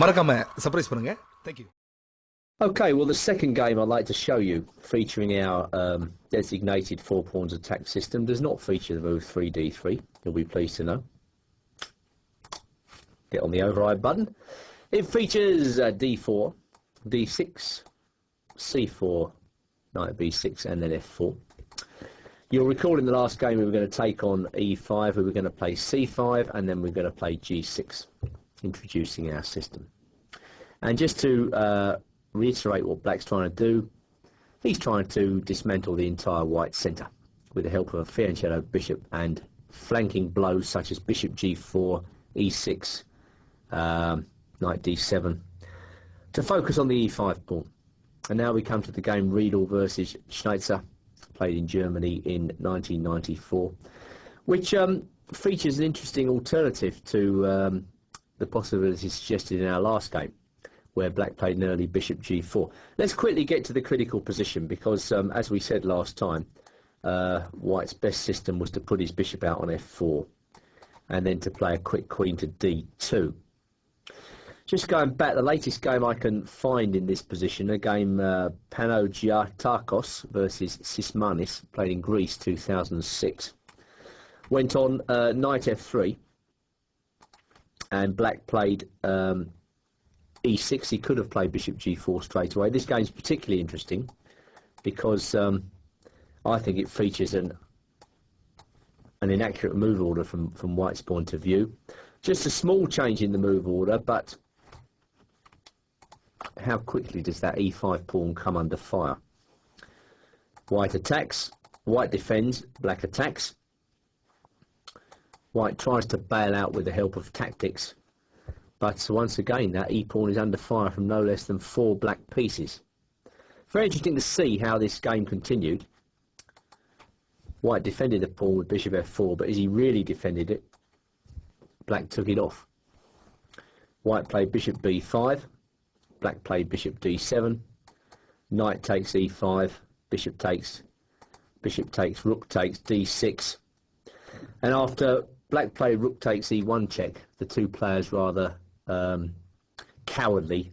மறக்காம சர்ப்ரைஸ் பண்ணுங்க. Thank you. Okay, well, the second game I'd like to show you, featuring our designated 4 pawns attack system, does not feature the move 3d3. You'll be pleased to know. Get on the override button. It features d4, d6, c4, knight b6, and then f4. You'll recall in the last game we were going to take on e5, we were going to play c5, and then we we're going to play g6, introducing our system. And just to reiterate what Black's trying to do, he's trying to dismantle the entire white centre with the help of a fair and shadow bishop and flanking blows such as bishop g4, e6, knight d7, to focus on the e5 pawn. And now we come to the game Riedel versus Schneitzer, played in Germany in 1994, which features an interesting alternative to the possibilities suggested in our last game, where Black played an early bishop g4. Let's quickly get to the critical position, because as we said last time, White's best system was to put his bishop out on f4 and then to play a quick queen to d2. Just going back, the latest game I can find in this position, a game Panagiatakos versus Sismanis, played in Greece 2006, went on knight f3, and Black played e6. He could have played bishop g4 straight away. This game's particularly interesting because I think it features an inaccurate move order from White's point of view. Just a small change in the move order, but how quickly does that e5 pawn come under fire? White attacks, White defends, Black attacks. White tries to bail out with the help of tactics, but once again that e-pawn is under fire from no less than 4 black pieces. Very interesting to see how this game continued. White defended the pawn with bishop f4, but as he really defended it, Black took it off. White played bishop b5, Black played bishop d7, knight takes e5, bishop takes, rook takes, d6, and after Black played rook takes e1 check, the two players rather cowardly,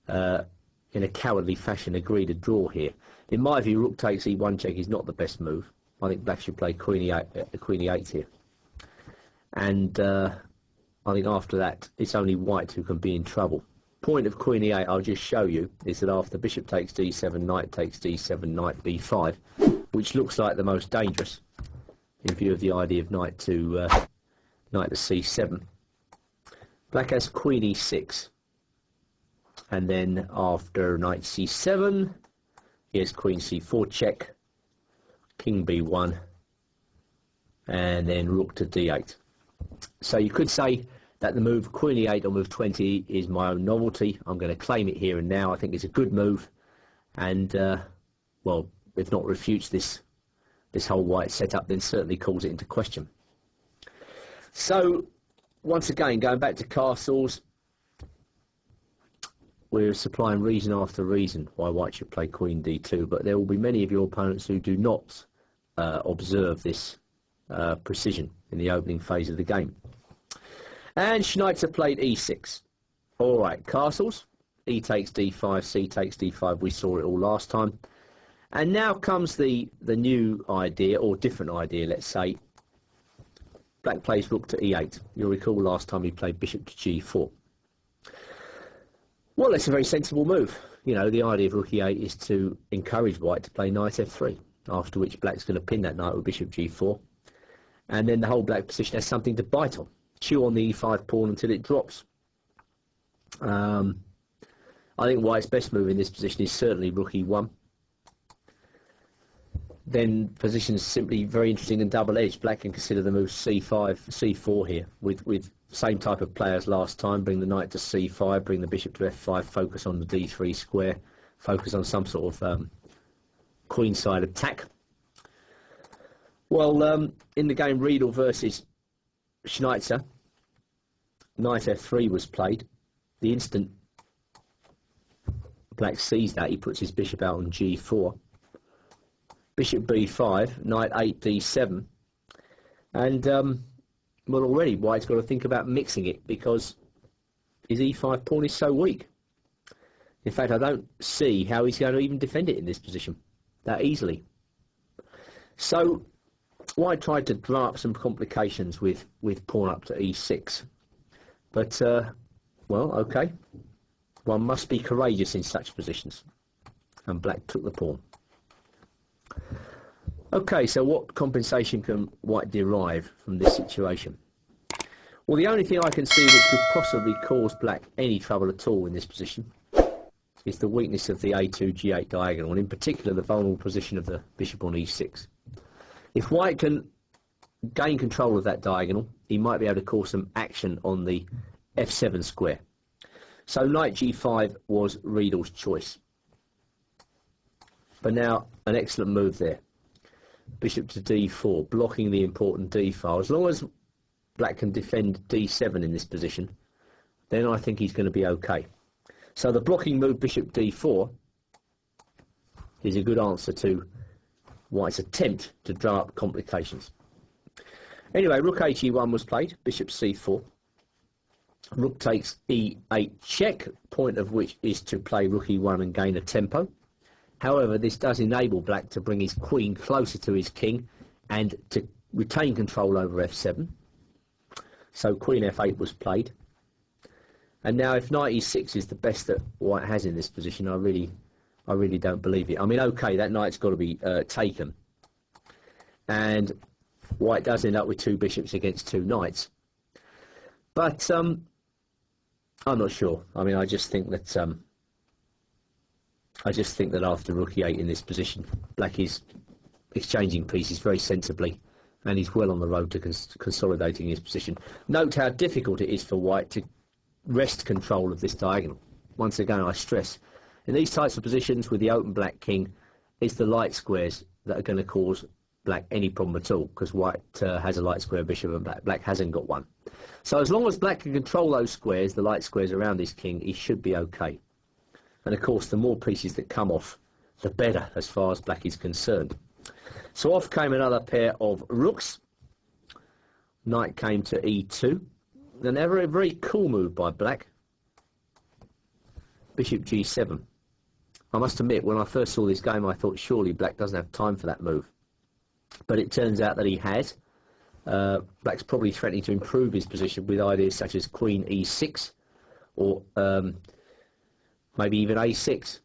in a cowardly fashion, agreed a draw here. In my view, rook takes e1 check is not the best move. I think Black should play queen e8 here. And I think after that, it's only White who can be in trouble. Point of queen e8, I'll just show you, is that after bishop takes d7, knight takes d7, knight b5, which looks like the most dangerous in view of the idea of knight to c7. Black has queen e6, and then after knight c7, here's queen c4 check, king b1, and then rook to d8. So you could say that the move queen e8 or move 20 is my own novelty. I'm going to claim it here and now. I think it's a good move, and well, if not refutes this whole White setup, then certainly calls it into question. So once again, going back to castles, we're supplying reason after reason why White should play queen d2, but there will be many of your opponents who do not observe this precision in the opening phase of the game. And Schneitzer played e6. All right, castles, e takes d5, c takes d5, we saw it all last time. And now comes the new idea, or different idea, let's say. Black plays rook to e8. You'll recall last time he played bishop to g4. Well, that's a very sensible move. You know, the idea of rook e8 is to encourage White to play knight f3, after which Black's going to pin that knight with bishop g4. And then the whole Black position has something to bite on. Chew on the e5 pawn until it drops. I think White's best move in this position is certainly rook e1. Then positions simply very interesting and double-edged. Black can consider the move c5, c4 here, with same type of play as last time. Bring the knight to c5, bring the bishop to f5, focus on the d3 square, focus on some sort of queenside attack. Well, in the game Riedel versus Schneitzer, knight f3 was played. The instant Black sees that, he puts his bishop out on g4. Bishop b5, knight 8 d7, and well, already White's got to think about mixing it, because his e5 pawn is so weak. In fact, I don't see how he's going to even defend it in this position that easily. So White tried to drum up some complications with pawn up to e6. But, well, okay. One must be courageous in such positions. And Black took the pawn. Okay, so what compensation can White derive from this situation? Well, the only thing I can see which could possibly cause Black any trouble at all in this position is the weakness of the a2, g8 diagonal, and in particular the vulnerable position of the bishop on e6. If White can gain control of that diagonal, he might be able to cause some action on the f7 square. So knight g5 was Riedel's choice. But now an excellent move there. Bishop to d4, blocking the important d file. As long as Black can defend d7 in this position, then I think he's going to be okay. So the blocking move bishop d4 is a good answer to White's attempt to drum up complications. Anyway, rook he1 was played, bishop c4. Rook takes e8 check, point of which is to play rook e1 and gain a tempo. However, this does enable Black to bring his queen closer to his king and to retain control over f7. So queen f8 was played. And now if knight e6 is the best that White has in this position, I really don't believe it. I mean, okay, that knight's got to be taken. And White does end up with two bishops against two knights. But I'm not sure. I mean, I just think that after rook e8 in this position, Black is exchanging pieces very sensibly, and he's well on the road to consolidating his position. Note how difficult it is for White to wrest control of this diagonal. Once again, I stress, in these types of positions with the open Black king, it's the light squares that are going to cause Black any problem at all, because White has a light square bishop and Black hasn't got one. So as long as Black can control those squares, the light squares around his king, he should be okay. And of course, the more pieces that come off, the better as far as Black is concerned. So off came another pair of rooks. Knight came to e2. And a very cool move by Black. Bishop g7. I must admit, when I first saw this game, I thought surely Black doesn't have time for that move. But it turns out that he has. Black's probably threatening to improve his position with ideas such as queen e6 or maybe even a6.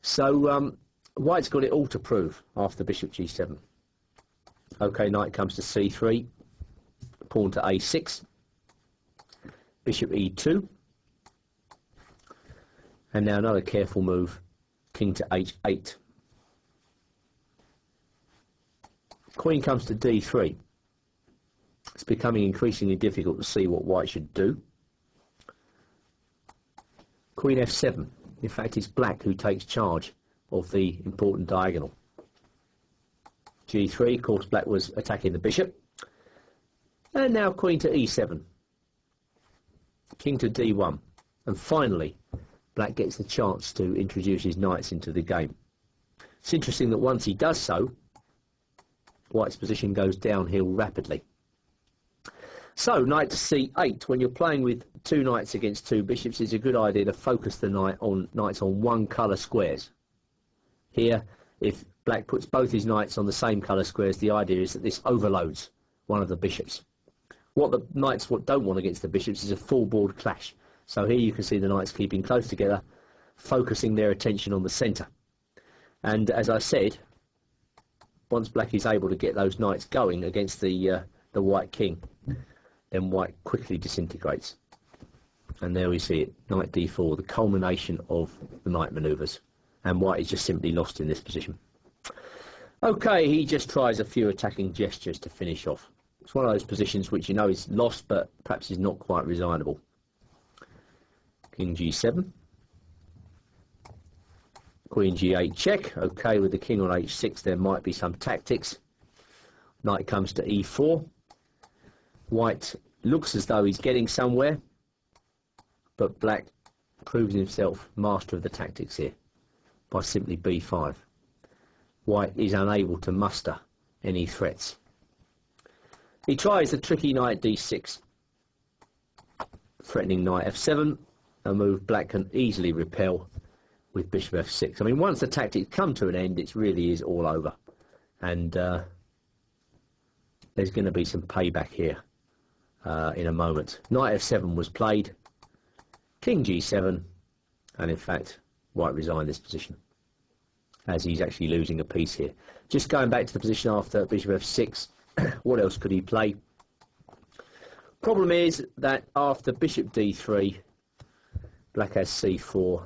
So White's got it all to prove after bishop g7. Okay, knight comes to c3, pawn to a6, bishop e2, and now another careful move, king to h8. Queen comes to d3. It's becoming increasingly difficult to see what White should do. Queen f7. In fact, it's Black who takes charge of the important diagonal. g3, of course, Black was attacking the bishop. And now queen to e7. King to d1. And finally, Black gets the chance to introduce his knights into the game. It's interesting that once he does so, White's position goes downhill rapidly. So, knight to c8. When you're playing with two knights against two bishops, it's a good idea to focus the knights on one colour squares. Here, if Black puts both his knights on the same colour squares, the idea is that this overloads one of the bishops. What the knights don't want against the bishops is a full board clash. So here you can see the knights keeping close together, focusing their attention on the centre. And as I said, once Black is able to get those knights going against the White king, then White quickly disintegrates. And there we see it, knight d4, the culmination of the knight manoeuvres. And White is just simply lost in this position. Okay, he just tries a few attacking gestures to finish off. It's one of those positions which you know is lost, but perhaps is not quite resignable. King g7. Queen g8 check. Okay, with the king on h6 there might be some tactics. Knight comes to e4. White looks as though he's getting somewhere, but Black proves himself master of the tactics here by simply b5. White is unable to muster any threats. He tries the tricky knight d6, threatening knight f7, a move black can easily repel with bishop f6. I mean, once the tactics come to an end, it really is all over. And there's going to be some payback here in a moment. Knight f7 was played, king g7, and in fact, white resigned this position, as he's actually losing a piece here. Just going back to the position after bishop f6, what else could he play? Problem is that after bishop d3, black has c4,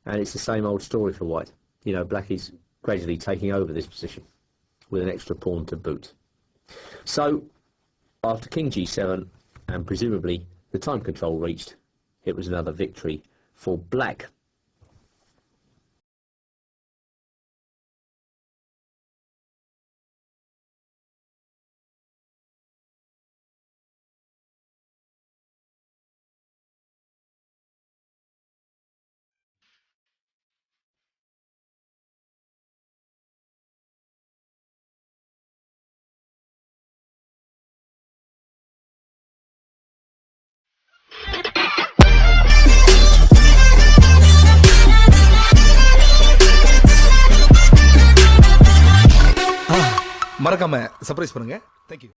and it's the same old story for white. You know, black is gradually taking over this position with an extra pawn to boot. So, after king g7, and presumably the time control reached, it was another victory for black. மறக்காம surprise பண்ணுங்க. Thank you.